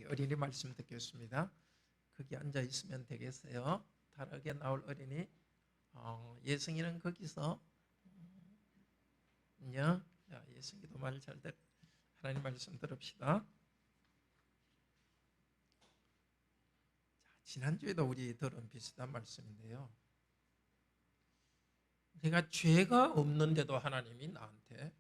우리 어린이 말씀 듣겠습니다. 거기 앉아 있으면 되겠어요. 다르게 나올 어린이. 예승이는 거기서 예승이도 말 잘 듣. 하나님 말씀 들읍시다. 자, 지난주에도 우리 들은 비슷한 말씀인데요. 내가 죄가 없는데도 하나님이 나한테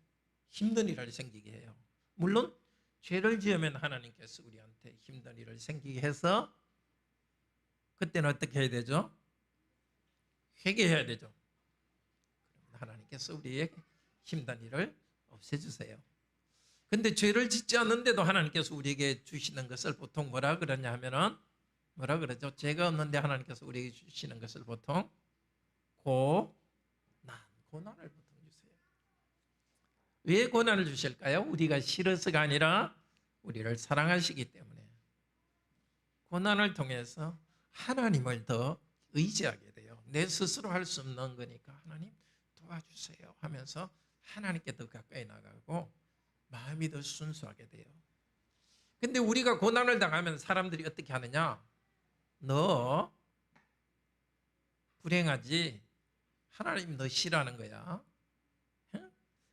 힘든 일을 생기게 해요. 물론 죄를 지으면 하나님께서 우리한테 힘든 일을 생기게 해서 그때는 어떻게 해야 되죠? 회개해야 되죠. 그러면 하나님께서 우리에게 힘든 일을 없애주세요. 근데 죄를 짓지 않는데도 하나님께서 우리에게 주시는 것을 보통 뭐라 그러냐 하면은 뭐라 그러죠? 죄가 없는데 하나님께서 우리에게 주시는 것을 보통 고난을 보통 주세요. 왜 고난을 주실까요? 우리가 싫어서가 아니라 우리를 사랑하시기 때문에 고난을 통해서 하나님을 더 의지하게 돼요. 내 스스로 할 수 없는 거니까 하나님 도와주세요 하면서 하나님께 더 가까이 나가고 마음이 더 순수하게 돼요. 근데 우리가 고난을 당하면 사람들이 어떻게 하느냐? 너 불행하지? 하나님 너 싫어하는 거야.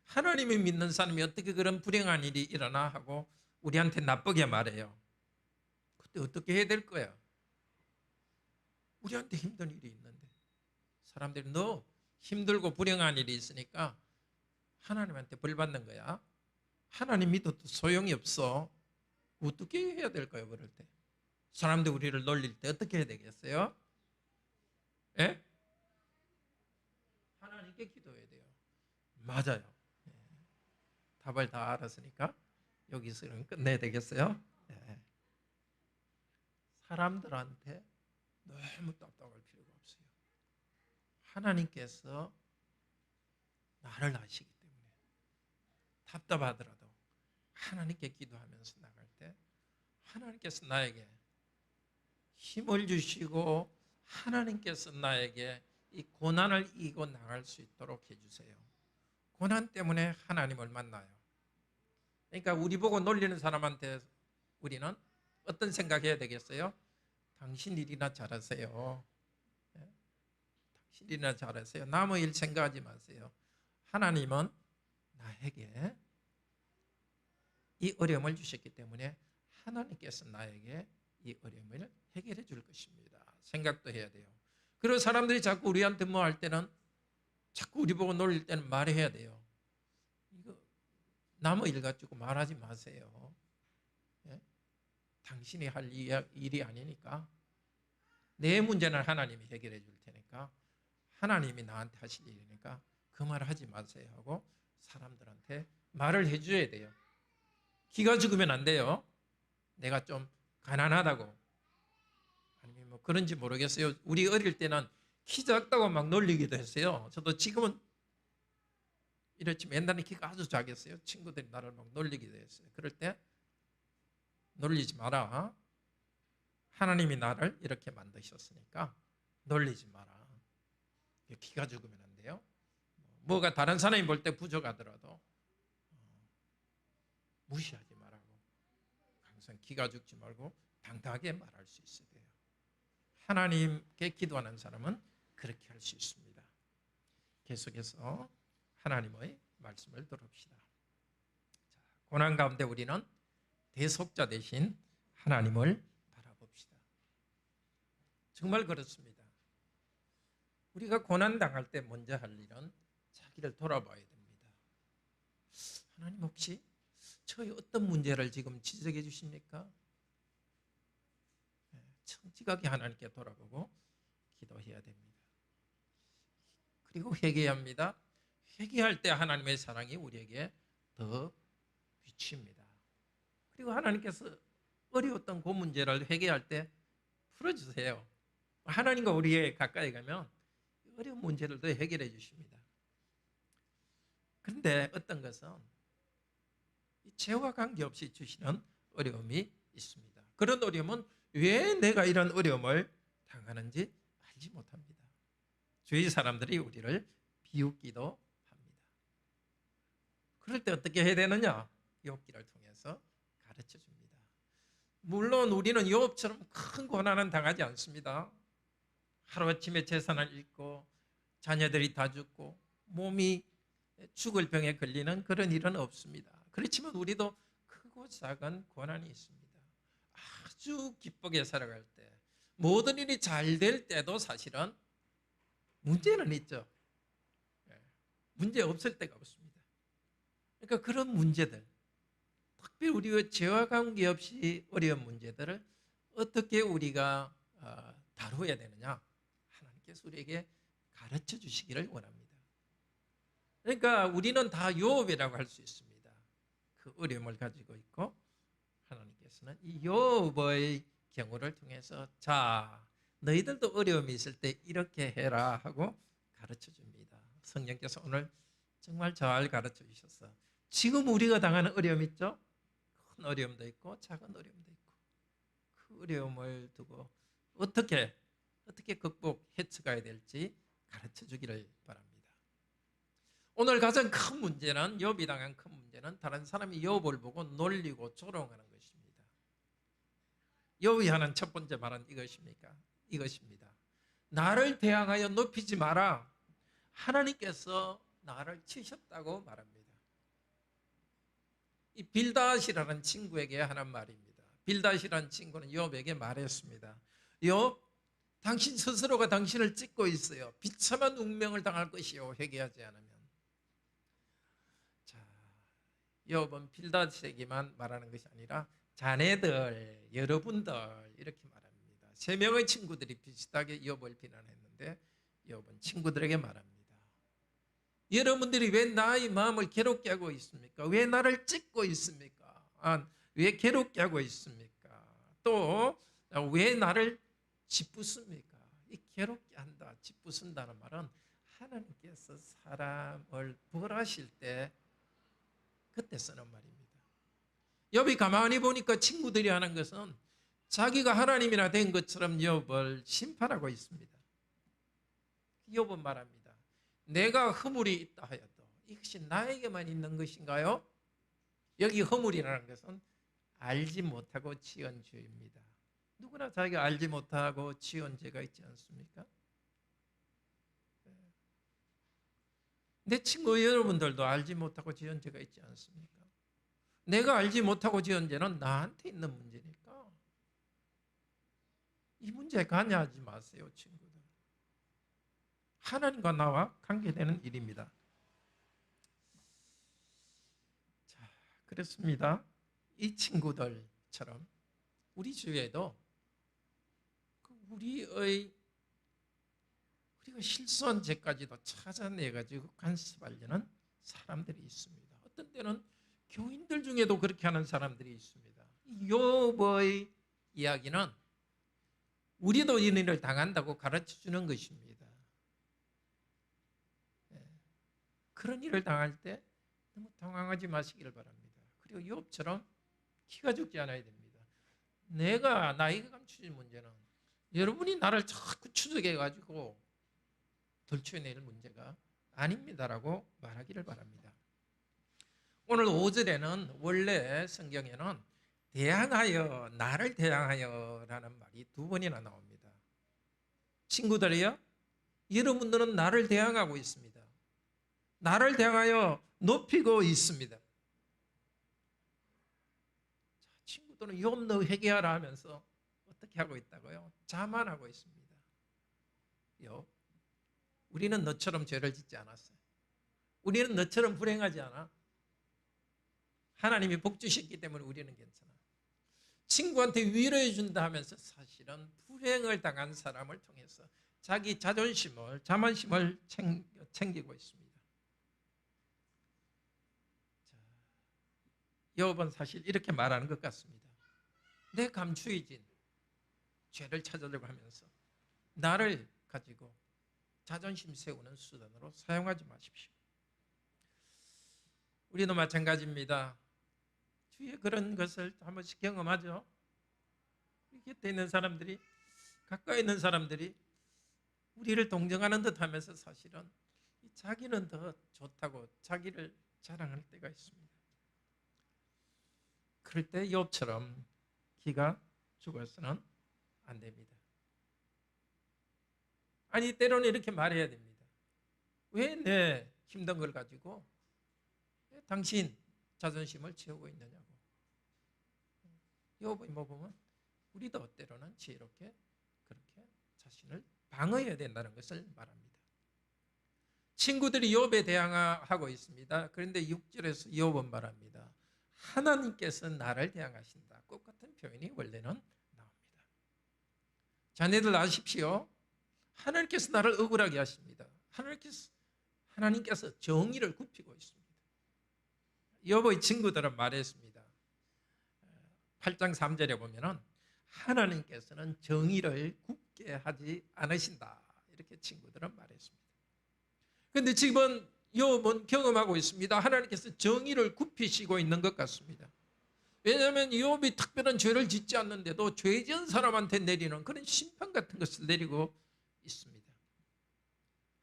하나님을 믿는 사람이 어떻게 그런 불행한 일이 일어나 하고 우리한테 나쁘게 말해요. 그때 어떻게 해야 될 거야? 우리한테 힘든 일이 있는데 사람들이 너 힘들고 불행한 일이 있으니까 하나님한테 벌 받는 거야. 하나님 믿어도 소용이 없어. 어떻게 해야 될까요? 그럴 때 사람들이 우리를 놀릴 때 어떻게 해야 되겠어요? 예? 하나님께 기도해야 돼요. 맞아요. 예. 답을 다 알았으니까 여기서는 끝내야 되겠어요? 예. 사람들한테 너무 답답할 필요가 없어요. 하나님께서 나를 아시기 때문에 답답하더라도 하나님께 기도하면서 나갈 때 하나님께서 나에게 힘을 주시고 하나님께서 나에게 이 고난을 이기고 나갈 수 있도록 해주세요. 고난 때문에 하나님을 만나요. 그러니까 우리 보고 놀리는 사람한테 우리는 어떤 생각해야 되겠어요? 당신 일이나 잘하세요. 당신 일이나 잘하세요. 남의 일 생각하지 마세요. 하나님은 나에게 이 어려움을 주셨기 때문에 하나님께서 나에게 이 어려움을 해결해 줄 것입니다. 생각도 해야 돼요. 그리고 사람들이 자꾸 우리한테 뭐 할 때는 자꾸 우리 보고 놀릴 때는 말해야 돼요. 이거 남의 일 가지고 말하지 마세요. 예? 당신이 할 일이 아니니까 내 문제는 하나님이 해결해 줄 테니까 하나님이 나한테 하실 일이니까 그 말 하지 마세요 하고 사람들한테 말을 해줘야 돼요. 기가 죽으면 안 돼요. 내가 좀 가난하다고 아니면 뭐 그런지 모르겠어요. 우리 어릴 때는 키 작다고 막 놀리기도 했어요. 저도 지금은 이렇지만 옛날에 키가 아주 작았어요. 친구들이 나를 막 놀리기도 했어요. 그럴 때 놀리지 마라. 하나님이 나를 이렇게 만드셨으니까 놀리지 마라. 키가 죽으면 안 돼요. 뭐가 다른 사람이 볼 때 부족하더라도 무시하지 말라고 항상 기가 죽지 말고 당당하게 말할 수 있어야 돼요. 하나님께 기도하는 사람은 그렇게 할 수 있습니다. 계속해서 하나님의 말씀을 들읍시다. 자, 고난 가운데 우리는 대속자 대신 하나님을 바라봅시다. 정말 그렇습니다. 우리가 고난 당할 때 먼저 할 일은 자기를 돌아봐야 됩니다. 하나님 혹시 저의 어떤 문제를 지금 지적해 주십니까? 청지각이 하나님께 돌아보고 기도해야 됩니다. 그리고 회개합니다. 회개할 때 하나님의 사랑이 우리에게 더 비칩니다. 그리고 하나님께서 어려웠던 그 문제를 회개할 때 풀어주세요. 하나님과 우리에 가까이 가면 어려운 문제를 더 해결해 주십니다. 그런데 어떤 것은 죄와 관계없이 주시는 어려움이 있습니다. 그런 어려움은 왜 내가 이런 어려움을 당하는지 알지 못합니다. 주위 사람들이 우리를 비웃기도 합니다. 그럴 때 어떻게 해야 되느냐? 욥기를 통해서 가르쳐 줍니다. 물론 우리는 욥처럼 큰 고난은 당하지 않습니다. 하루아침에 재산을 잃고 자녀들이 다 죽고 몸이 죽을 병에 걸리는 그런 일은 없습니다. 그렇지만 우리도 크고 작은 고난이 있습니다. 아주 기쁘게 살아갈 때, 모든 일이 잘 될 때도 사실은 문제는 있죠. 문제 없을 때가 없습니다. 그러니까 그런 문제들, 특별히 우리가 죄와 관계없이 어려운 문제들을 어떻게 우리가 다루어야 되느냐, 하나님께서 우리에게 가르쳐 주시기를 원합니다. 그러니까 우리는 다 욥이라고 할 수 있습니다. 그 어려움을 가지고 있고, 하나님께서는 이 욥의 경우를 통해서 자, 너희들도 어려움이 있을 때 이렇게 해라 하고 가르쳐 줍니다. 성령께서 오늘 정말 잘 가르쳐 주셔서 지금 우리가 당하는 어려움 있죠? 큰 어려움도 있고 작은 어려움도 있고, 그 어려움을 두고 어떻게 극복 헤쳐가야 될지 가르쳐 주기를 바랍니다. 오늘 가장 큰 문제는, 욥이 당한 큰 문제는 다른 사람이 욥을 보고 놀리고 조롱하는 것입니다. 욥이 하는 첫 번째 말은 이것입니다. 나를 대항하여 높이지 마라. 하나님께서 나를 치셨다고 말합니다. 이 빌닷이라는 친구에게 하는 말입니다. 빌닷이라는 친구는 욥에게 말했습니다. 욥, 당신 스스로가 당신을 찍고 있어요. 비참한 운명을 당할 것이요, 회개하지 않으면. 자, 욥은 빌닷에게만 말하는 것이 아니라 자네들, 여러분들 이렇게 말합니다. 세 명의 친구들이 비슷하게 욥을 비난했는데 욥은 친구들에게 말합니다. 여러분들이 왜 나의 마음을 괴롭게 하고 있습니까? 왜 나를 찢고 있습니까? 왜 괴롭게 하고 있습니까? 또 왜 나를 짓부숩니까? 이 괴롭게 한다, 짓부순다는 말은 하나님께서 사람을 벌하실 때 그때 쓰는 말입니다. 욥이 가만히 보니까 친구들이 하는 것은 자기가 하나님이나 된 것처럼 욥을 심판하고 있습니다. 욥은 말합니다. 내가 허물이 있다 하여도 이것이 나에게만 있는 것인가요? 여기 허물이라는 것은 알지 못하고 지은 죄입니다. 누구나 자기가 알지 못하고 지은 죄가 있지 않습니까? 내 친구 여러분들도 알지 못하고 지은 죄가 있지 않습니까? 내가 알지 못하고 지은 죄는 나한테 있는 문제니까 이 문제에 관여하지 마세요, 친구들. 하나님과 나와 관계되는 일입니다. 자, 그렇습니다. 이 친구들처럼 우리 주위에도 우리가 실수한 죄까지도 찾아내가지고 간섭하려는 사람들이 있습니다. 어떤 때는 교인들 중에도 그렇게 하는 사람들이 있습니다. 욥의 이야기는 우리도 이런 일을 당한다고 가르쳐주는 것입니다. 그런 일을 당할 때 너무 당황하지 마시기를 바랍니다. 그리고 욥처럼 기가 죽지 않아야 됩니다. 나에게 감추진 문제는 여러분이 나를 자꾸 추적해가지고 돌쳐낼 문제가 아닙니다라고 말하기를 바랍니다. 오늘 5절에는 원래 성경에는 대항하여, 나를 대항하여 라는 말이 두 번이나 나옵니다. 친구들이요, 여러분들은 나를 대항하고 있습니다. 나를 대항하여 높이고 있습니다. 자, 친구들은 욥 너 회개하라 하면서 어떻게 하고 있다고요? 자만하고 있습니다. 욥, 우리는 너처럼 죄를 짓지 않았어요. 우리는 너처럼 불행하지 않아. 하나님이 복 주셨기 때문에 우리는 괜찮아. 친구한테 위로해 준다 하면서 사실은 불행을 당한 사람을 통해서 자기 자존심을, 자만심을 챙기고 있습니다. 욥은 사실 이렇게 말하는 것 같습니다. 내 감추어진 죄를 찾으려고 하면서 나를 가지고 자존심 세우는 수단으로 사용하지 마십시오. 우리도 마찬가지입니다. 주위에 그런 것을 한 번씩 경험하죠. 곁에 있는 사람들이, 가까이 있는 사람들이 우리를 동정하는 듯 하면서 사실은 자기는 더 좋다고 자기를 자랑할 때가 있습니다. 그럴 때 욥처럼 기가 죽어서는 안 됩니다. 아니 때로는 이렇게 말해야 됩니다. 왜 내 힘든 걸 가지고 당신 자존심을 채우고 있느냐고. 욥의 뭐 보면 우리도 때로는 지혜롭게 그렇게 자신을 방어해야 된다는 것을 말합니다. 친구들이 욥에 대항하고 있습니다. 그런데 6절에서 욥은 말합니다. 하나님께서 나를 대항하신다. 똑같은 표현이 원래는 나옵니다. 자네들 아십시오. 하나님께서 나를 억울하게 하십니다. 하나님께서 정의를 굽히고 있습니다. 욥의 친구들은 말했습니다. 8장 3절에 보면은 하나님께서는 정의를 굽게 하지 않으신다. 이렇게 친구들은 말했습니다. 그런데 지금은 욥은 경험하고 있습니다. 하나님께서 정의를 굽히시고 있는 것 같습니다. 왜냐하면 욥이 특별한 죄를 짓지 않는데도 죄 지은 사람한테 내리는 그런 심판 같은 것을 내리고 있습니다.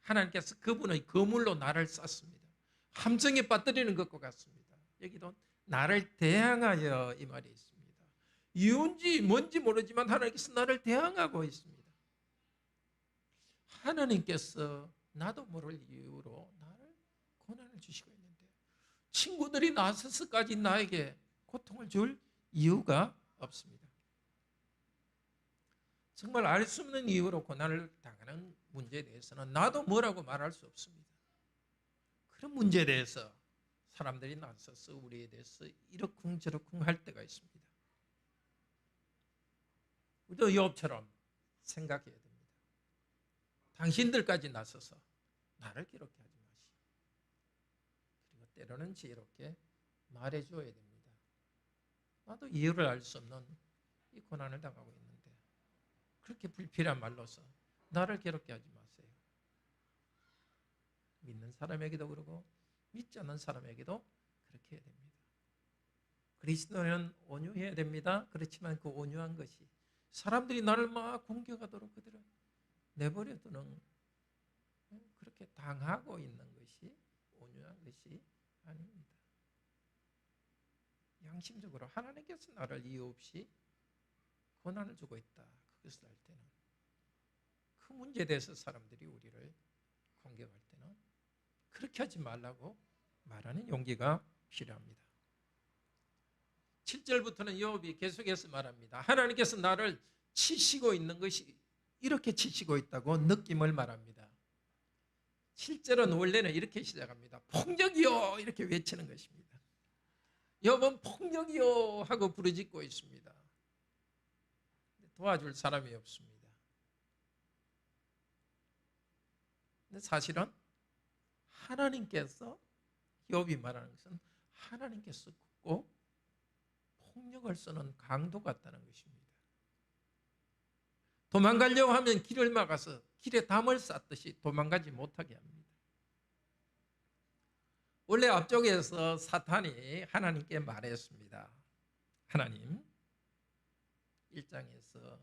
하나님께서 그분의 거물로 나를 쌌습니다. 함정에 빠뜨리는 것과 같습니다. 여기도 나를 대항하여 이 말이 있습니다. 이유인지 뭔지 모르지만 하나님께서 나를 대항하고 있습니다. 하나님께서 나도 모를 이유로 나를 고난을 주시고 있는데 친구들이 나서서까지 나에게 고통을 줄 이유가 없습니다. 정말 알 수 없는 이유로 고난을 당하는 문제에 대해서는 나도 뭐라고 말할 수 없습니다. 그런 문제에 대해서 사람들이 나서서 우리에 대해서 이러쿵저러쿵 할 때가 있습니다. 우리도 욥처럼 생각해야 됩니다. 당신들까지 나서서 나를 괴롭게 하지 마시오. 그리고 때로는 지혜롭게 말해줘야 됩니다. 나도 이유를 알 수 없는 이 고난을 당하고 있는데 그렇게 불필요한 말로서 나를 괴롭게 하지 마세요. 믿는 사람에게도 그러고 믿지 않는 사람에게도 그렇게 해야 됩니다. 그리스도는 온유해야 됩니다. 그렇지만 그 온유한 것이 사람들이 나를 막 공격하도록 그들을 내버려두는 그렇게 당하고 있는 것이 온유한 것이 아닙니다. 양심적으로 하나님께서 나를 이유 없이 고난을 주고 있다. 그것을 알 때는 그 문제에 대해서 사람들이 우리를 공격할 때는 그렇게 하지 말라고 말하는 용기가 필요합니다. 7절부터는 욥이 계속해서 말합니다. 하나님께서 나를 치시고 있는 것이 이렇게 치시고 있다고 느낌을 말합니다. 7절은 원래는 이렇게 시작합니다. 폭력이요 이렇게 외치는 것입니다. 욥은 폭력이요 하고 부르짖고 있습니다. 도와줄 사람이 없습니다. 근데 사실은 하나님께서 욥이 말하는 것은 하나님께서 꼭 폭력을 쓰는 강도 같다는 것입니다. 도망가려고 하면 길을 막아서 길에 담을 쌓듯이 도망가지 못하게 합니다. 원래 앞쪽에서 사탄이 하나님께 말했습니다. 하나님 1장에서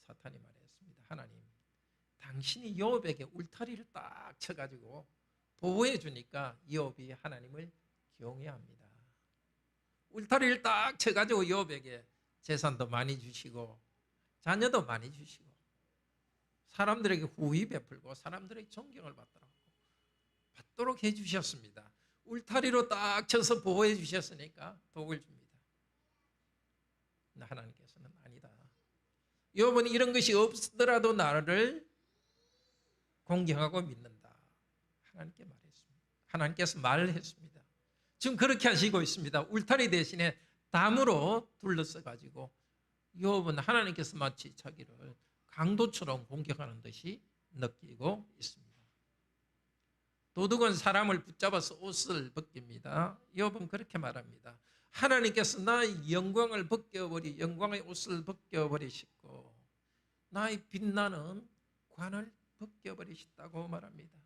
사탄이 말했습니다. 하나님 당신이 욥에게 울타리를 딱 쳐가지고 보호해 주니까 욥이 하나님을 경외합니다. 울타리를 딱 쳐가지고 욥에게 재산도 많이 주시고 자녀도 많이 주시고 사람들에게 후히 베풀고 사람들에게 존경을 받도록 해주셨습니다. 울타리로 딱 쳐서 보호해 주셨으니까 복을 줍니다. 하나님께서는 아니다. 욥은 이런 것이 없더라도 나를 공경하고 믿는다. 하나님께 말했습니다. 하나님께서 말을 했습니다. 지금 그렇게 하시고 있습니다. 울타리 대신에 담으로 둘러싸 가지고 욥은 하나님께서 마치 자기를 강도처럼 공격하는 듯이 느끼고 있습니다. 도둑은 사람을 붙잡아서 옷을 벗깁니다. 욥은 그렇게 말합니다. 하나님께서 나의 영광을 영광의 옷을 벗겨버리시고 나의 빛나는 관을 벗겨버리셨다고 말합니다.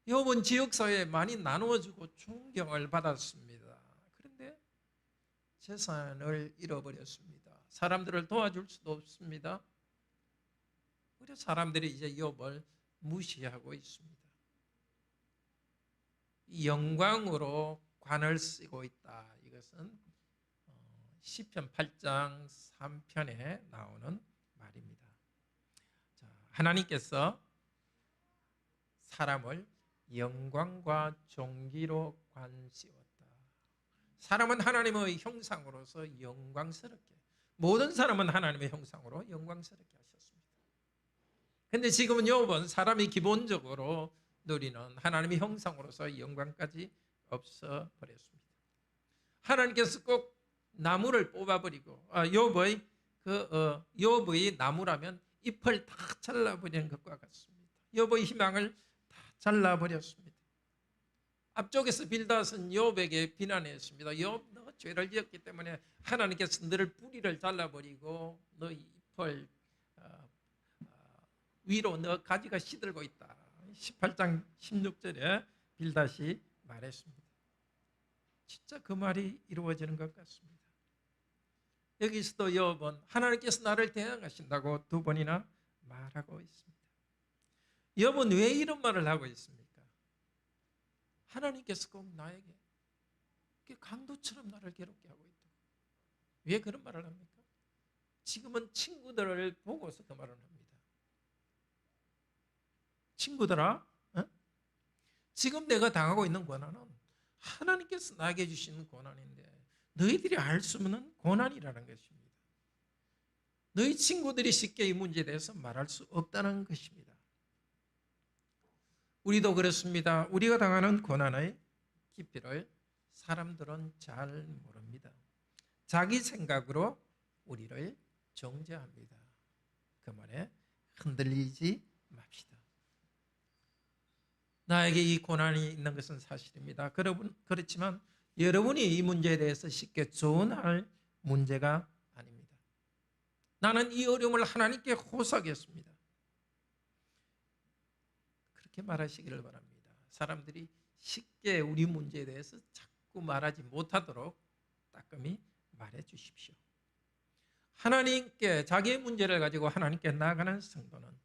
욥은 지역사회에 많이 나누어주고 존경을 받았습니다. 그런데 재산을 잃어버렸습니다. 사람들을 도와줄 수도 없습니다. 오히려 사람들이 이제 욥을 무시하고 있습니다. 이 영광으로 관을 쓰고 있다. 이것은 시편 8장 3편에 나오는 말입니다. 자, 하나님께서 사람을 영광과 존귀로 관시었다. 사람은 하나님의 형상으로서 영광스럽게, 모든 사람은 하나님의 형상으로 영광스럽게 하셨습니다. 그런데 지금은 욥은 사람이 기본적으로 누리는 하나님의 형상으로서 영광까지 없어버렸습니다. 하나님께서 꼭 나무를 뽑아버리고, 욥의 나무라면 잎을 다 잘라버리는 것과 같습니다. 욥의 희망을 다 잘라버렸습니다. 앞쪽에서 빌닷은 욥에게 비난했습니다. 욥, 너 죄를 지었기 때문에 하나님께서 너를 뿌리를 잘라버리고 너의 잎을 위로 너 가지가 시들고 있다. 18장 16절에 빌닷이 말했습니다. 진짜 그 말이 이루어지는 것 같습니다. 여기서도 욥은 하나님께서 나를 대항하신다고 두 번이나 말하고 있습니다. 욥은 왜 이런 말을 하고 있습니까? 하나님께서 꼭 나에게 강도처럼 나를 괴롭게 하고 있다. 왜 그런 말을 합니까? 지금은 친구들을 보고서 그 말을 합니다. 친구들아, 지금 내가 당하고 있는 고난은 하나님께서 나에게 주시는 고난인데 너희들이 알 수 없는 고난이라는 것입니다. 너희 친구들이 쉽게 이 문제에 대해서 말할 수 없다는 것입니다. 우리도 그렇습니다. 우리가 당하는 고난의 깊이를 사람들은 잘 모릅니다. 자기 생각으로 우리를 정죄합니다. 그 말에 흔들리지 맙시다. 나에게 이 고난이 있는 것은 사실입니다. 그렇지만 여러분이 이 문제에 대해서 쉽게 조언할 문제가 아닙니다. 나는 이 어려움을 하나님께 호소하겠습니다. 그렇게 말하시기를 바랍니다. 사람들이 쉽게 우리 문제에 대해서 자꾸 말하지 못하도록 따끔히 말해 주십시오. 하나님께 자기의 문제를 가지고 하나님께 나아가는 성도는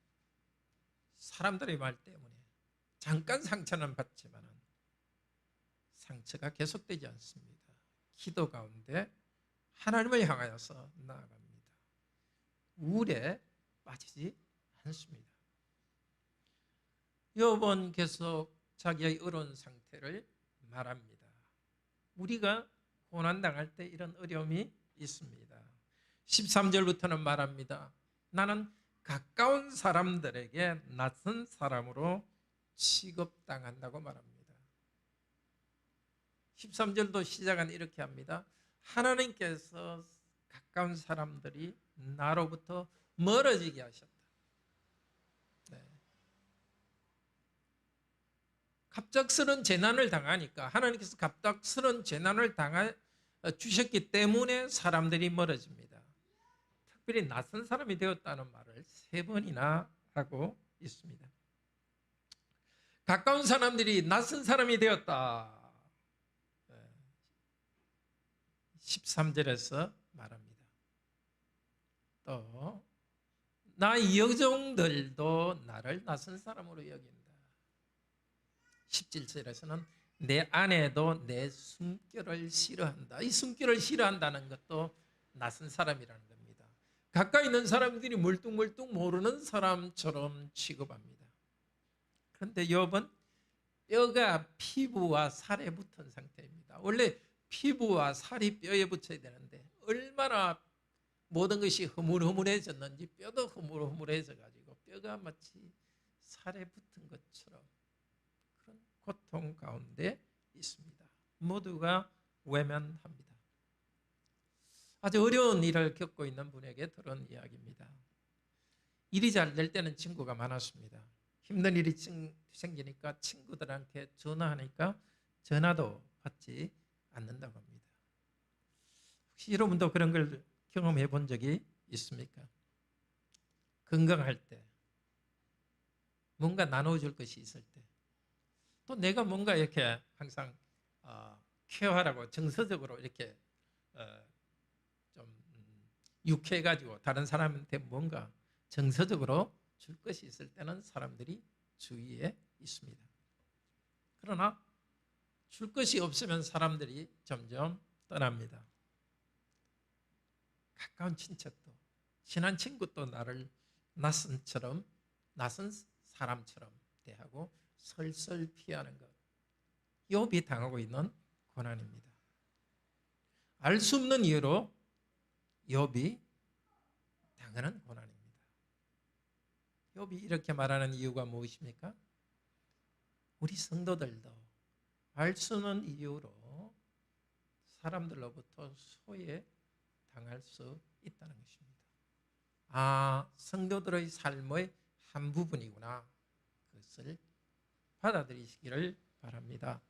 사람들의 말 때문에 잠깐 상처는 받지만 상처가 계속되지 않습니다. 기도 가운데 하나님을 향하여서 나아갑니다. 우울에 빠지지 않습니다. 욥은 계속 자기의 어려운 상태를 말합니다. 우리가 고난당할 때 이런 어려움이 있습니다. 13절부터는 말합니다. 나는 가까운 사람들에게 낯선 사람으로 취급당한다고 말합니다. 13절도 시작은 이렇게 합니다. 하나님께서 가까운 사람들이 나로부터 멀어지게 하셨다. 갑작스런 재난을 당하니까 하나님께서 갑작스런 재난을 주셨기 때문에 사람들이 멀어집니다. 특별히 낯선 사람이 되었다는 말을 3번이나 하고 있습니다. 가까운 사람들이 낯선 사람이 되었다. 13절에서 말합니다. 또 나의 여종들도 나를 낯선 사람으로 여긴다. 17절에서는 내 아내도 내 숨결을 싫어한다. 이 숨결을 싫어한다는 것도 낯선 사람이라는 겁니다. 가까이 있는 사람들이 멀뚱멀뚱 모르는 사람처럼 취급합니다. 그런데 욥은 뼈가 피부와 살에 붙은 상태입니다. 원래 피부와 살이 뼈에 붙어야 되는데 얼마나 모든 것이 흐물흐물해졌는지 뼈도 흐물흐물해져 가지고 뼈가 마치 살에 붙은 것처럼 그런 고통 가운데 있습니다. 모두가 외면합니다. 아주 어려운 일을 겪고 있는 분에게 들은 이야기입니다. 일이 잘 될 때는 친구가 많았습니다. 힘든 일이 생기니까 친구들한테 전화하니까 전화도 받지 않는다고 합니다. 혹시 여러분도 그런 걸 경험해 본 적이 있습니까? 건강할 때 뭔가 나눠줄 것이 있을 때 또 내가 뭔가 이렇게 항상 케어하라고 정서적으로 이렇게 좀 유쾌해가지고 다른 사람한테 뭔가 정서적으로 줄 것이 있을 때는 사람들이 주위에 있습니다. 그러나 줄 것이 없으면 사람들이 점점 떠납니다. 가까운 친척도 친한 친구도 나를 낯선 사람처럼 대하고 설설 피하는 것, 욥이 당하고 있는 고난입니다. 알 수 없는 이유로 욥이 당하는 고난입니다. 욥이 이렇게 말하는 이유가 무엇입니까? 우리 성도들도 알 수 없는 이유로 사람들로부터 소외당할 수 있다는 것입니다. 아, 성도들의 삶의 한 부분이구나. 그것을 받아들이시기를 바랍니다.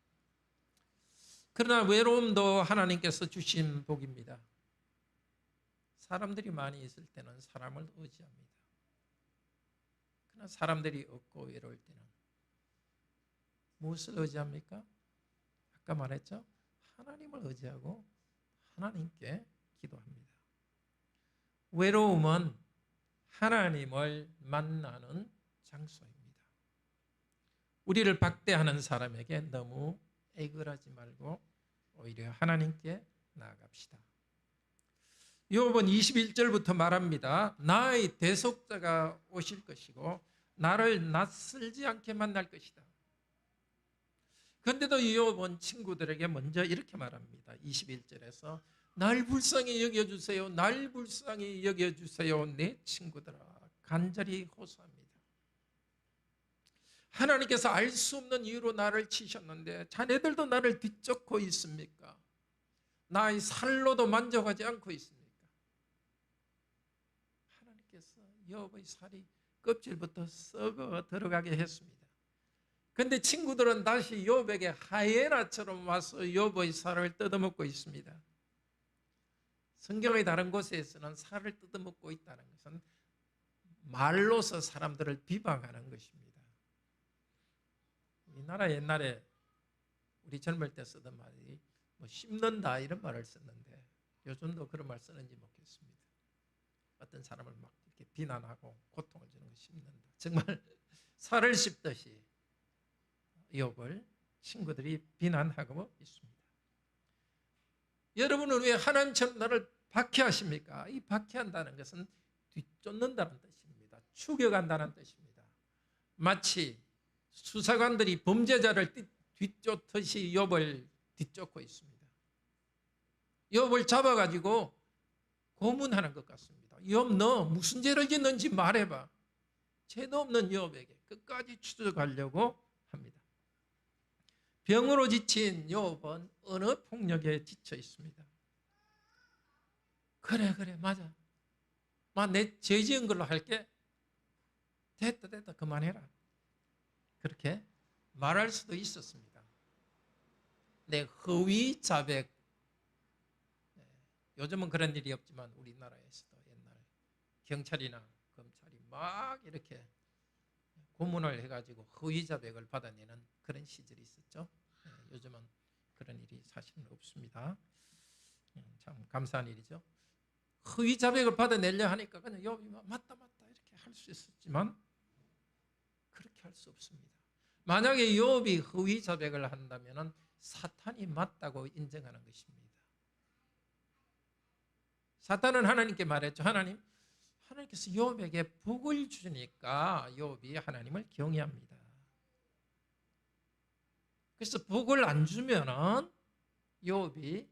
그러나 외로움도 하나님께서 주신 복입니다. 사람들이 많이 있을 때는 사람을 의지합니다. 그러나 사람들이 없고 외로울 때는 무엇을 의지합니까? 아까 말했죠? 하나님을 의지하고 하나님께 기도합니다. 외로움은 하나님을 만나는 장소입니다. 우리를 박대하는 사람에게 너무 애걸하지 말고 오히려 하나님께 나아갑시다. 욥은 21절부터 말합니다. 나의 대속자가 오실 것이고 나를 낯설지 않게 만날 것이다. 그런데도 욥은 친구들에게 먼저 이렇게 말합니다. 21절에서 날 불쌍히 여겨주세요. 날 불쌍히 여겨주세요. 내 친구들아, 간절히 호소합니다. 하나님께서 알 수 없는 이유로 나를 치셨는데 자네들도 나를 뒤쫓고 있습니까? 나의 살로도 만족하지 않고 있습니까? 하나님께서 욥의 살이 껍질부터 썩어 들어가게 했습니다. 그런데 친구들은 다시 욥에게 하이에나처럼 와서 욥의 살을 뜯어먹고 있습니다. 성경의 다른 곳에서는 살을 뜯어먹고 있다는 것은 말로서 사람들을 비방하는 것입니다. 우리나라 옛날에 우리 젊을 때 쓰던 말이 씹는다 이런 말을 썼는데 요즘도 그런 말 쓰는지 모르겠습니다. 어떤 사람을 막 이렇게 비난하고 고통을 주는 거 씹는다. 정말 살을 씹듯이 욥을 친구들이 비난하고 있습니다. 여러분은 왜 하나님처럼 나를 박해하십니까? 이 박해한다는 것은 뒤쫓는다는 뜻입니다. 추격한다는 뜻입니다. 마치 수사관들이 범죄자를 뒤쫓듯이 욥을 뒤쫓고 있습니다. 욥을 잡아가지고 고문하는 것 같습니다. 욥, 너 무슨 죄를 짓는지 말해봐. 죄도 없는 욥에게 끝까지 추적하려고 합니다. 병으로 지친 욥은 어느 폭력에 지쳐 있습니다. 그래 맞아. 내 죄 지은 걸로 할게. 됐다 그만해라. 그렇게 말할 수도 있었습니다. 내 허위 자백. 요즘은 그런 일이 없지만 우리나라에서도 옛날 경찰이나 검찰이 막 이렇게 고문을 해가지고 허위 자백을 받아내는 그런 시절이 있었죠. 요즘은 그런 일이 사실은 없습니다. 참 감사한 일이죠. 허위 자백을 받아내려 하니까 그냥 욥이 맞다 이렇게 할 수 있었지만 그렇게 할 수 없습니다. 만약에 욥이 허위 자백을 한다면 사탄이 맞다고 인정하는 것입니다. 사탄은 하나님께 말했죠. 하나님께서 욥에게 복을 주니까 욥이 하나님을 경외합니다. 그래서 복을 안 주면은 욥이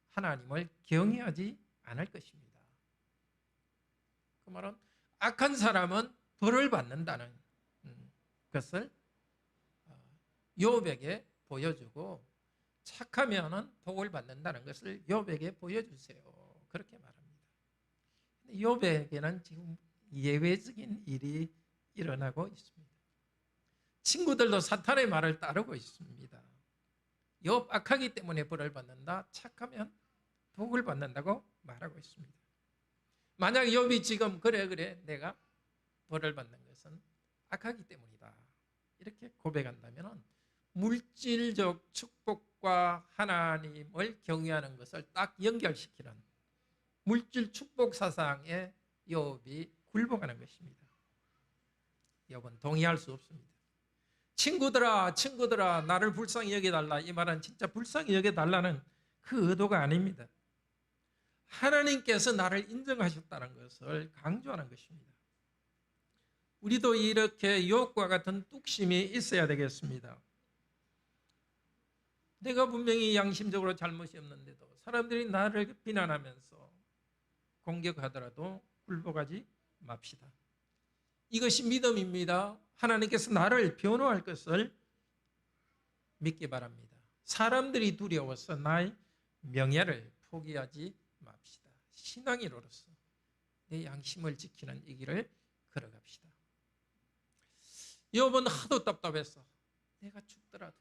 하나님을 경외하지 않을 것입니다. 그 말은 악한 사람은 벌을 받는다는 것을 욥에게 보여주고 착하면은 복을 받는다는 것을 욥에게 보여주세요. 그렇게 말합니다. 욥에게는 지금 예외적인 일이 일어나고 있습니다. 친구들도 사탄의 말을 따르고 있습니다. 욥 악하기 때문에 벌을 받는다. 착하면 복을 받는다고 말하고 있습니다. 만약 욥이 지금 그래 내가 벌을 받는 것은 악하기 때문이다. 이렇게 고백한다면 물질적 축복과 하나님을 경외하는 것을 딱 연결시키는 물질 축복 사상에 욥이 굴복하는 것입니다. 욥은 동의할 수 없습니다. 친구들아 나를 불쌍히 여겨달라. 이 말은 진짜 불쌍히 여겨달라는 그 의도가 아닙니다. 하나님께서 나를 인정하셨다는 것을 강조하는 것입니다. 우리도 이렇게 욥과 같은 뚝심이 있어야 되겠습니다. 내가 분명히 양심적으로 잘못이 없는데도 사람들이 나를 비난하면서 공격하더라도 굴복하지 맙시다. 이것이 믿음입니다. 하나님께서 나를 변호할 것을 믿기 바랍니다. 사람들이 두려워서 나의 명예를 포기하지 맙시다. 신앙인으로서 내 양심을 지키는 이 길을 걸어갑시다. 욥은 하도 답답했어. 내가 죽더라도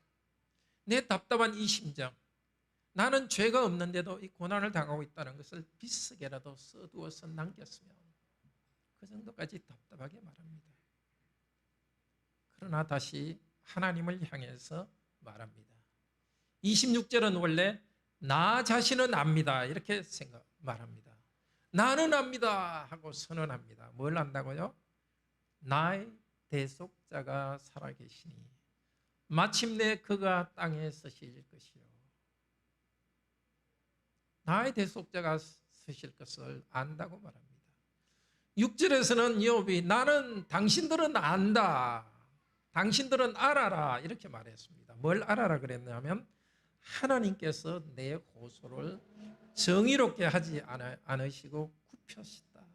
내 답답한 이 심정, 나는 죄가 없는데도 이 고난을 당하고 있다는 것을 비스게라도 써두어서 남겼으면, 그 정도까지 답답하게 말합니다. 그러나 다시 하나님을 향해서 말합니다. 26절은 원래 나 자신은 압니다 이렇게 말합니다. 나는 압니다 하고 선언합니다. 뭘 안다고요? 나의 대속자가 살아계시니 마침내 그가 땅에 서실 것이요. 나의 대속자가 서실 것을 안다고 말합니다. 6절에서는 욥이 나는 당신들은 안다, 당신들은 알아라 이렇게 말했습니다. 뭘 알아라 그랬냐면 하나님께서 내 고소를 정의롭게 하지 않으시고 굽혔다.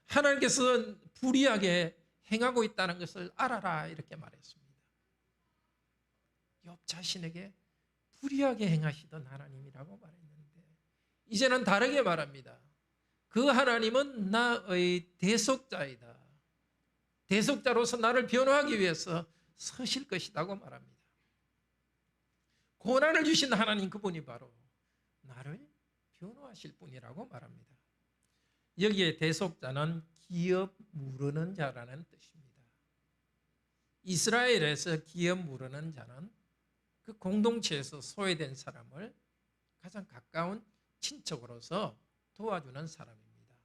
하나님께서 불의하게 행하고 있다는 것을 알아라 이렇게 말했습니다. 욥 자신에게 불의하게 행하시던 하나님이라고 말했는데 이제는 다르게 말합니다. 그 하나님은 나의 대속자이다. 대속자로서 나를 변호하기 위해서 서실 것이라고 말합니다. 고난을 주신 하나님 그분이 바로 나를 변호하실 분이라고 말합니다. 여기에 대속자는 기업 무르는 자라는 뜻입니다. 이스라엘에서 기업 무르는 자는 그 공동체에서 소외된 사람을 가장 가까운 친척으로서 도와주는 사람입니다.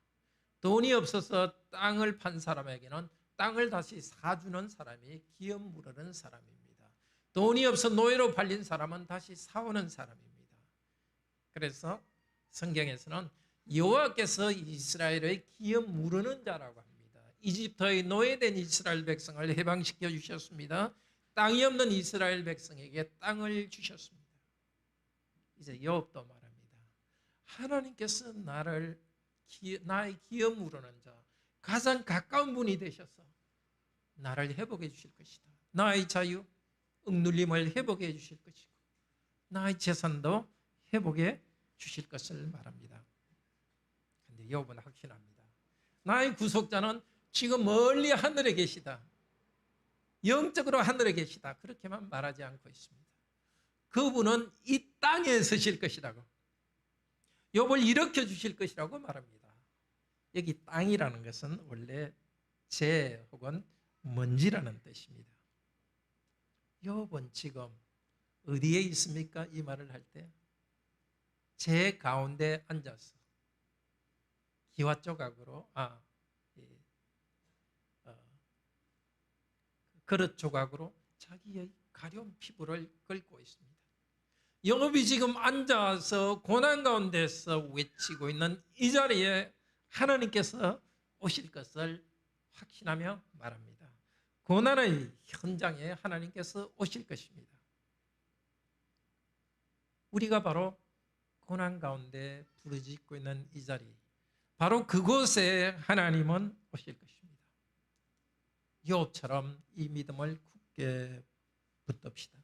돈이 없어서 땅을 판 사람에게는 땅을 다시 사주는 사람이 기업 무르는 사람입니다. 돈이 없어 노예로 팔린 사람은 다시 사오는 사람입니다. 그래서 성경에서는 여호와께서 이스라엘의 기업 무르는 자라고 합니다. 이집트의 노예된 이스라엘 백성을 해방시켜 주셨습니다. 땅이 없는 이스라엘 백성에게 땅을 주셨습니다. 이제 욥도 말합니다. 하나님께서 나의 기업 무르는 자, 가장 가까운 분이 되셔서 나를 회복해 주실 것이다. 나의 자유, 억눌림을 회복해 주실 것이고 나의 재산도 회복해 주실 것을 말합니다. 그런데 욥은 확신합니다. 나의 구속자는 지금 멀리 하늘에 계시다. 영적으로 하늘에 계시다. 그렇게만 말하지 않고 있습니다. 그분은 이 땅에 서실 것이라고, 욥을 일으켜 주실 것이라고 말합니다. 여기 땅이라는 것은 원래 재 혹은 먼지라는 뜻입니다. 욥은 지금 어디에 있습니까? 이 말을 할 때 재 가운데 앉아서 기와 조각으로 그릇 조각으로 자기의 가려운 피부를 긁고 있습니다. 욥이 지금 앉아서 고난 가운데서 외치고 있는 이 자리에 하나님께서 오실 것을 확신하며 말합니다. 고난의 현장에 하나님께서 오실 것입니다. 우리가 바로 고난 가운데 부르짖고 있는 이 자리, 바로 그곳에 하나님은 오실 것입니다. 욥처럼 이 믿음을 굳게 붙듭시다.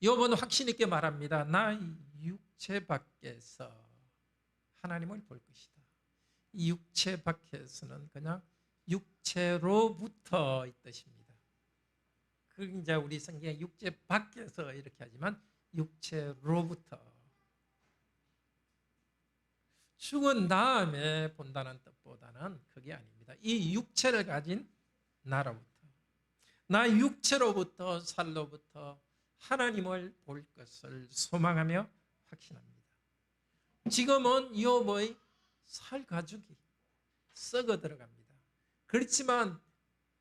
욥은 확신 있게 말합니다. 나 육체 밖에서 하나님을 볼 것이다. 이 육체 밖에서는 그냥 육체로부터 이 뜻입니다. 그 이제 우리 성경에 육체 밖에서 이렇게 하지만 육체로부터, 죽은 다음에 본다는 뜻보다는 그게 아닙니다. 이 육체를 가진 나로부터, 나 육체로부터, 살로부터 하나님을 볼 것을 소망하며 확신합니다. 지금은 욥의 살 가죽이 썩어 들어갑니다. 그렇지만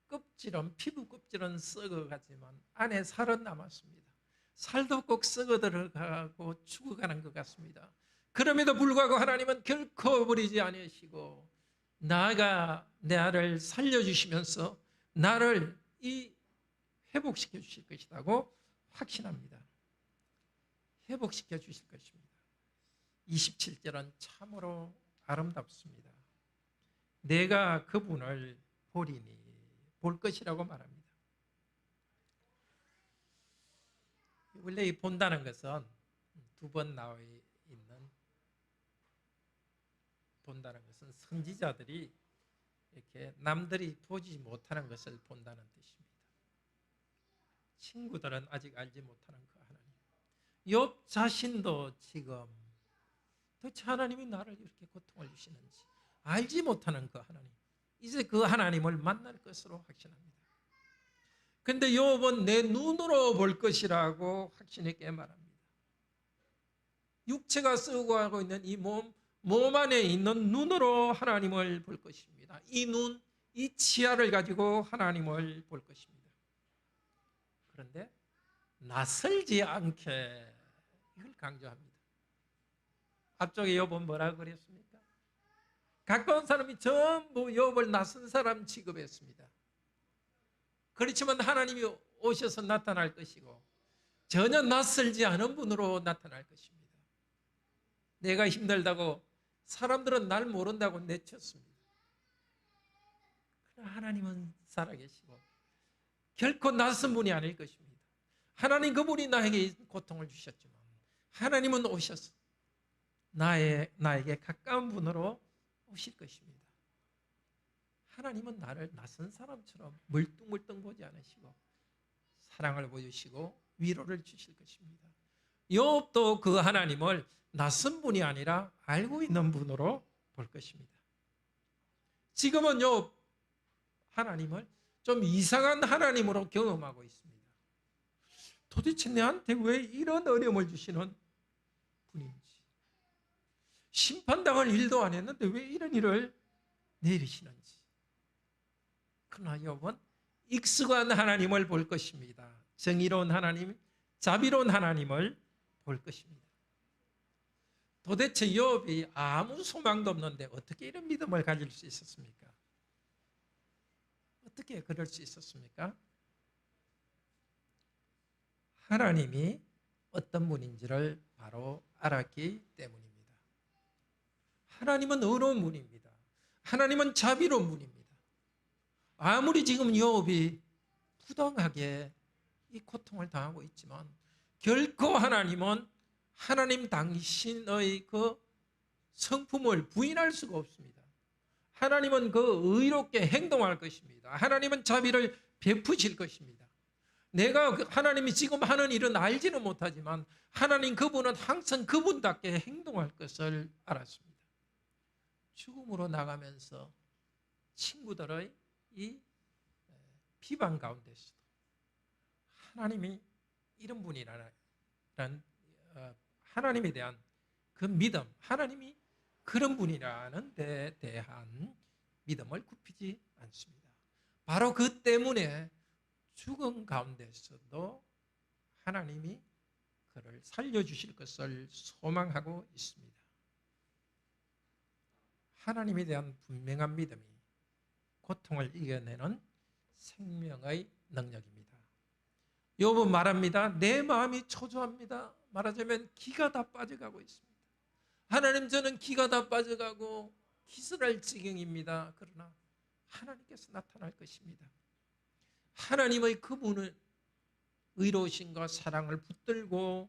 껍질은, 피부 껍질은 썩어가지만 안에 살은 남았습니다. 살도 꼭 썩어 들어가고 죽어가는 것 같습니다. 그럼에도 불구하고 하나님은 결코 버리지 않으시고 나를 살려주시면서 나를 회복시켜 주실 것이라고 확신합니다. 회복시켜 주실 것입니다. 27절은 참으로 아름답습니다. 내가 그분을 보리니, 볼 것이라고 말합니다. 원래 이 본다는 것은 두 번 나와 있는, 본다는 것은 선지자들이 이렇게 남들이 보지 못하는 것을 본다는 뜻입니다. 친구들은 아직 알지 못하는 그 하나님. 욥 자신도 지금 도대체 하나님이 나를 이렇게 고통을 주시는지 알지 못하는 그 하나님, 이제 그 하나님을 만날 것으로 확신합니다. 그런데 욥은 내 눈으로 볼 것이라고 확신 있게 말합니다. 육체가 쓰고 하고 있는 이 몸 안에 있는 눈으로 하나님을 볼 것입니다. 이 눈, 이 치아를 가지고 하나님을 볼 것입니다. 그런데 낯설지 않게, 이걸 강조합니다. 앞쪽에 욥은 뭐라고 그랬습니까? 가까운 사람이 전부 욥을 낯선 사람 취급했습니다. 그렇지만 하나님이 오셔서 나타날 것이고 전혀 낯설지 않은 분으로 나타날 것입니다. 내가 힘들다고 사람들은 날 모른다고 내쳤습니다. 그러나 하나님은 살아계시고 결코 낯선 분이 아닐 것입니다. 하나님 그분이 나에게 고통을 주셨지만 하나님은 오셔서 나에게 가까운 분으로 오실 것입니다. 하나님은 나를 낯선 사람처럼 멀뚱멀뚱 보지 않으시고 사랑을 보여주시고 위로를 주실 것입니다. 욥도 그 하나님을 낯선 분이 아니라 알고 있는 분으로 볼 것입니다. 지금은 욥 하나님을 좀 이상한 하나님으로 경험하고 있습니다. 도대체 내한테 왜 이런 어려움을 주시는 분인지, 심판당할 일도 안 했는데 왜 이런 일을 내리시는지. 그러나 욥은 익숙한 하나님을 볼 것입니다. 정의로운 하나님, 자비로운 하나님을 볼 것입니다. 도대체 욥이 아무 소망도 없는데 어떻게 이런 믿음을 가질 수 있었습니까? 어떻게 그럴 수 있었습니까? 하나님이 어떤 분인지를 바로 알았기 때문입니다. 하나님은 어려운 분입니다. 하나님은 자비로운 분입니다. 아무리 지금 욥이 부당하게 이 고통을 당하고 있지만 결코 하나님은 하나님 당신의 그 성품을 부인할 수가 없습니다. 하나님은 그 의롭게 행동할 것입니다. 하나님은 자비를 베푸실 것입니다. 내가 하나님이 지금 하는 일은 알지는 못하지만 하나님 그분은 항상 그분답게 행동할 것을 알았습니다. 죽음으로 나가면서 친구들의 이 비방 가운데서도 하나님이 이런 분이라는 하나님에 대한 그 믿음, 하나님이 그런 분이라는 데 대한 믿음을 굽히지 않습니다. 바로 그 때문에 죽음 가운데서도 하나님이 그를 살려주실 것을 소망하고 있습니다. 하나님에 대한 분명한 믿음이 고통을 이겨내는 생명의 능력입니다. 욥은 말합니다. 내 마음이 초조합니다. 말하자면 기가 다 빠져가고 있습니다. 하나님, 저는 기가 다 빠져가고 기절할 지경입니다. 그러나 하나님께서 나타날 것입니다. 하나님의 그분은 의로우신과 사랑을 붙들고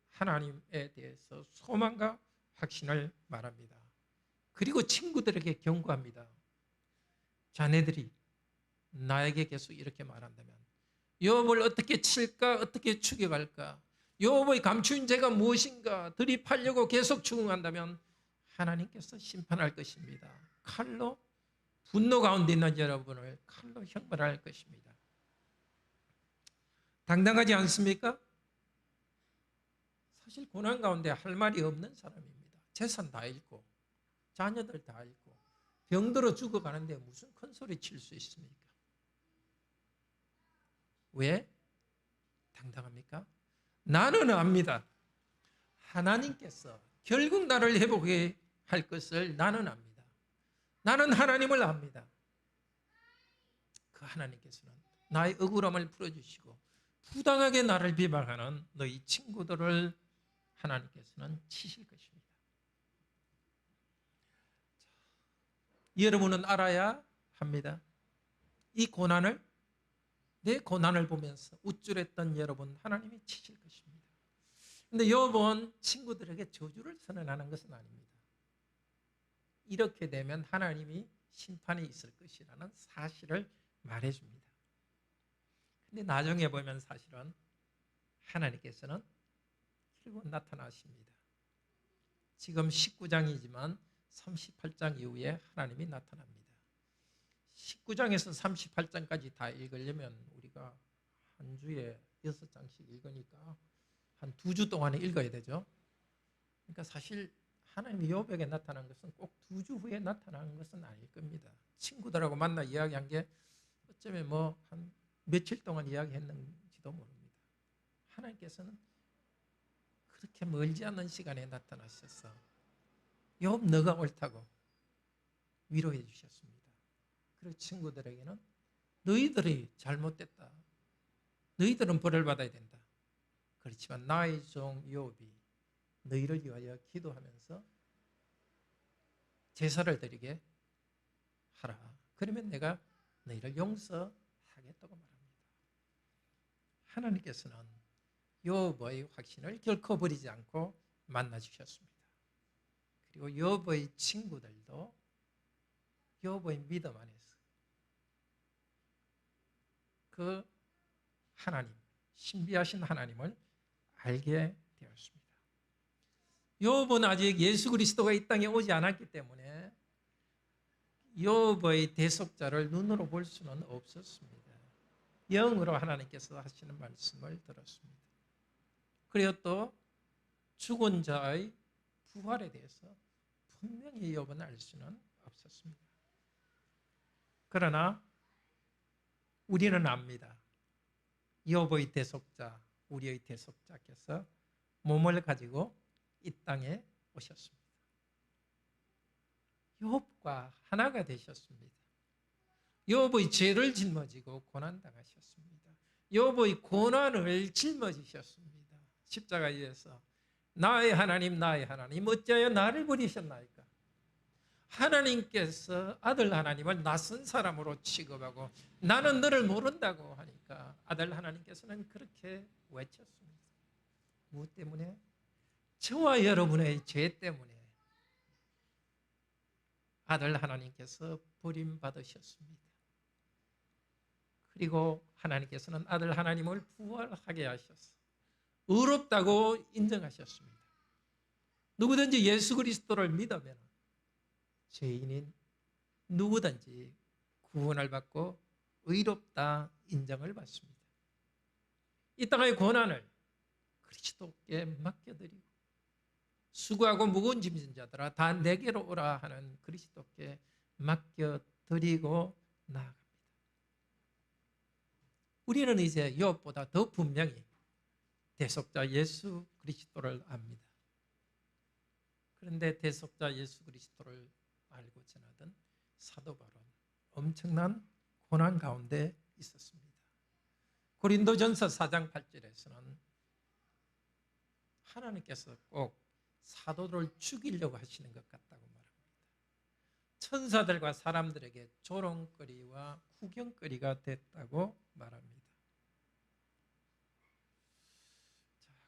하나님에 대해서 소망과 확신을 말합니다. 그리고 친구들에게 경고합니다. 자네들이 나에게 계속 이렇게 말한다면 욥을 어떻게 칠까, 어떻게 죽여갈까, 욥의 감추인 죄가 무엇인가 들이팔려고 계속 추궁한다면 하나님께서 심판할 것입니다. 칼로, 분노 가운데 있는 여러분을 칼로 형벌할 것입니다. 당당하지 않습니까? 사실 고난 가운데 할 말이 없는 사람입니다. 재산 다 잃고 자녀들 다 잃고 병들어 죽어가는데 무슨 큰 소리 칠 수 있습니까? 왜 당당합니까? 나는 압니다. 하나님께서 결국 나를 회복해 할 것을 나는 압니다. 나는 하나님을 압니다. 그 하나님께서는 나의 억울함을 풀어주시고 부당하게 나를 비방하는 너희 친구들을 하나님께서는 치실 것입니다. 여러분은 알아야 합니다. 이 고난을, 내 고난을 보면서 우쭐했던 여러분, 하나님이 치실 것입니다. 그런데 여러분 친구들에게 저주를 선언하는 것은 아닙니다. 이렇게 되면 하나님이 심판이 있을 것이라는 사실을 말해줍니다. 근데 나중에 보면 사실은 하나님께서는 결국 나타나십니다. 지금 19장이지만 38장 이후에 하나님이 나타납니다. 19장에서 38장까지 다 읽으려면 우리가 한 주에 6장씩 읽으니까 한 2주 동안에 읽어야 되죠. 그러니까 사실 하나님이 욥에게 나타난 것은 꼭 2주 후에 나타난 것은 아닐 겁니다. 친구들하고 만나 이야기한 게 어쩌면 뭐 한 며칠 동안 이야기했는지도 모릅니다. 하나님께서는 그렇게 멀지 않은 시간에 나타나셔서 욥 너가 옳다고 위로해 주셨습니다. 그리고 친구들에게는 너희들이 잘못됐다. 너희들은 벌을 받아야 된다. 그렇지만 나의 종 욥이 너희를 위하여 기도하면서 제사를 드리게 하라. 그러면 내가 너희를 용서하겠다고 말합니다. 하나님께서는 욥의 확신을 결코 버리지 않고 만나주셨습니다. 그리고 욥의 친구들도 욥의 믿음 안에서 그 하나님, 신비하신 하나님을 알게 되었습니다. 욥은 아직 예수 그리스도가 이 땅에 오지 않았기 때문에 욥의 대속자를 눈으로 볼 수는 없었습니다. 영으로 하나님께서 하시는 말씀을 들었습니다. 그리고 또 죽은 자의 부활에 대해서 분명히 욥은 알 수는 없었습니다. 그러나 우리는 압니다. 욥의 대속자, 우리의 대속자께서 몸을 가지고 이 땅에 오셨습니다. 욥과 하나가 되셨습니다. 욥의 죄를 짊어지고 고난당하셨습니다. 욥의 고난을 짊어지셨습니다. 십자가에서 나의 하나님 어찌하여 나를 버리셨나이까? 하나님께서 아들 하나님을 낯선 사람으로 취급하고 나는 너를 모른다고 하니까 아들 하나님께서는 그렇게 외쳤습니다. 무엇 때문에? 저와 여러분의 죄 때문에 아들 하나님께서 버림받으셨습니다. 그리고 하나님께서는 아들 하나님을 부활하게 하셔서 의롭다고 인정하셨습니다. 누구든지 예수 그리스도를 믿으면 죄인인 누구든지 구원을 받고 의롭다 인정을 받습니다. 이 땅의 고난을 그리스도께 맡겨드리고 수고하고 무거운 짐진 자들아 다 내게로 오라 하는 그리스도께 맡겨드리고 나아갑니다. 우리는 이제 욥보다 더 분명히 대속자 예수 그리스도를 압니다. 그런데 대속자 예수 그리스도를 알고 지나던 사도 바울은 엄청난 고난 가운데 있었습니다. 고린도전서 4장 8절에서는 하나님께서 꼭 사도를 죽이려고 하시는 것 같다고 말합니다. 천사들과 사람들에게 조롱거리와 구경거리가 됐다고 말합니다.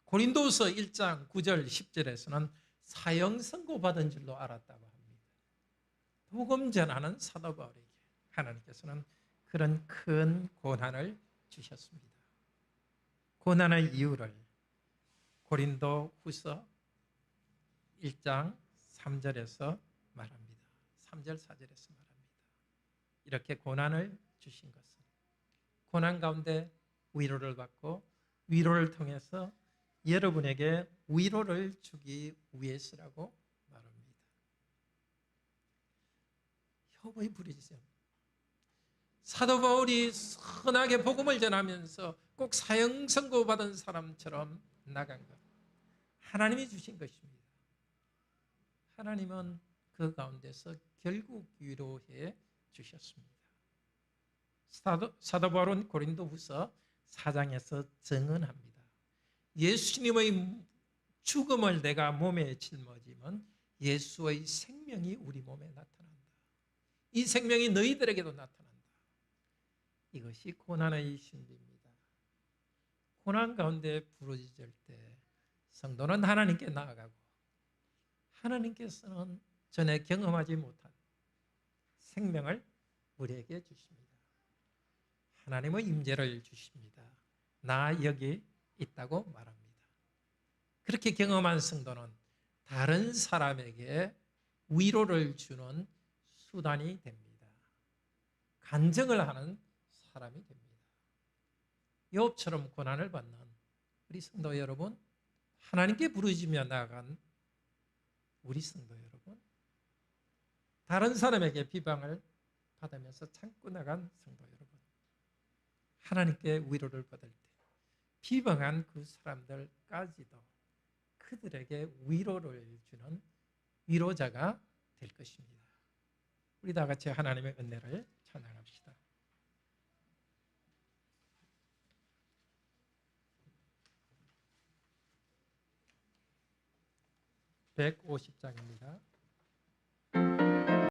고린도서 1장 9절 10절에서는 사형 선고받은 줄로 알았다고 합니다. 복음 전하는 사도 바울에게 하나님께서는 그런 큰 고난을 주셨습니다. 고난의 이유를 고린도 후서 1장 3절에서 말합니다. 3절 4절에서 말합니다. 이렇게 고난을 주신 것은 고난 가운데 위로를 받고 위로를 통해서 여러분에게 위로를 주기 위해서라고 말합니다. 욥의 부르짖음. 사도 바울이 선하게 복음을 전하면서 꼭 사형 선고받은 사람처럼 나간 것. 하나님이 주신 것입니다. 하나님은 그 가운데서 결국 위로해 주셨습니다. 사도 바울은 고린도후서 4장에서 증언합니다. 예수님의 죽음을 내가 몸에 짊어지면 예수의 생명이 우리 몸에 나타난다. 이 생명이 너희들에게도 나타난다. 이것이 고난의 신비입니다. 고난 가운데 부르짖을 때 성도는 하나님께 나아가고 하나님께서는 전에 경험하지 못한 생명을 우리에게 주십니다. 하나님의 임재를 주십니다. 나 여기 있다고 말합니다. 그렇게 경험한 성도는 다른 사람에게 위로를 주는 수단이 됩니다. 간증을 하는 사람이 됩니다. 욥처럼 고난을 받는 우리 성도 여러분, 하나님께 부르짖으며 나아간 우리 성도 여러분, 다른 사람에게 비방을 받으면서 참고 나간 성도 여러분, 하나님께 위로를 받을 때 비방한 그 사람들까지도 그들에게 위로를 주는 위로자가 될 것입니다. 우리 다 같이 하나님의 은혜를 찬양합시다. 150장입니다.